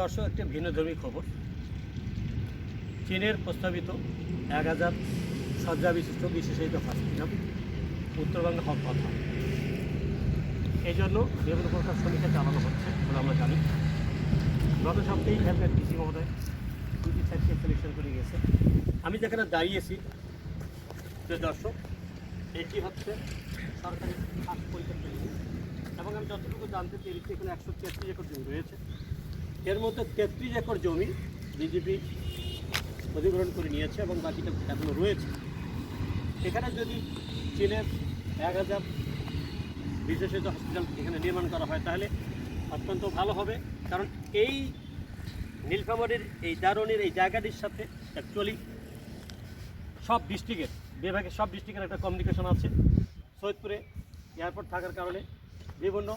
দর্শক, একটি ভিন্নধর্মী খবর। চীনের প্রস্তাবিত 1000 শয্যা বিশিষ্ট বিশেষায়িত হসপিটাল উত্তরবঙ্গে হওয়ার কথা। এই জন্য বিভিন্ন প্রকার সমীক্ষা চালানো হচ্ছে বলে আমরা জানি। গত সপ্তাহেই ক্যাবিনেট ডিসি মহোদয় 2টি সাইটকে সিলেকশন করে গিয়েছে। আমি যেখানে দাঁড়িয়েছি যে দর্শক, এটি হচ্ছে সরকারি খাস পরিকল্পনা এবং আমি যতটুকু জানতে পেরেছি এখানে 133 একর জমি রয়েছে। এর মধ্যে 33 একর জমি বিজেপি অধিগ্রহণ করে নিয়েছে এবং বাকিটা এখনও রয়েছে। এখানে যদি চীনের 1000 বিশেষায়িত হসপিটাল এখানে নির্মাণ করা হয় তাহলে অত্যন্ত ভালো হবে, কারণ এই নীলফামারীর এই দারুণীর এই জায়গাটির সাথে অ্যাকচুয়ালি সব ডিস্ট্রিক্টের বিভাগের সব ডিস্ট্রিক্টের একটা কমিউনিকেশন আছে। সৈয়দপুরে এয়ারপোর্ট থাকার কারণে বিভিন্ন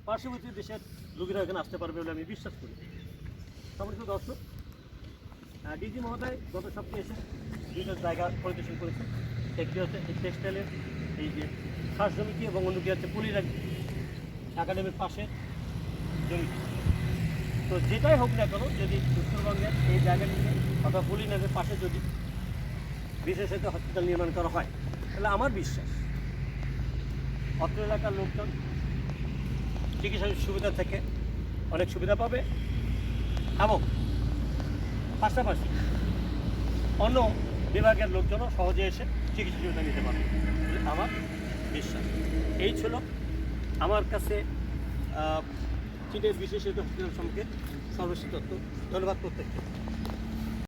পার্শ্ববর্তী দেশের লোকেরা এখানে আসতে পারবে বলে আমি বিশ্বাস করি। সম্মানিত দর্শক, ডিজি মহোদয় গত সপ্তাহে এসে দুটো জায়গা পরিদর্শন করেছে। একটি হচ্ছে এই টেক্সটাইলের এই যে খাস জমিটি এবং অন্যটি হচ্ছে পুলিশ একাডেমির পাশে জমিটি। তো যেটাই হোক না কেন, যদি উত্তরবঙ্গের এই জায়গাটিতে অথবা পুলিনাগের পাশে যদি বিশেষায়িত হসপিটাল নির্মাণ করা হয় তাহলে আমার বিশ্বাস অত্র এলাকার লোকজন চিকিৎসা সুবিধা থেকে অনেক সুবিধা পাবে এবং পাশাপাশি অন্য বিভাগের লোকজনও সহজে এসে চিকিৎসা সুবিধা নিতে পারবে বলে আমার বিশ্বাস। এই ছিল আমার কাছে চীনের বিশেষায়িত হসপিটাল সম্পর্কে সর্বশেষ তথ্য। ধন্যবাদ প্রত্যেককে।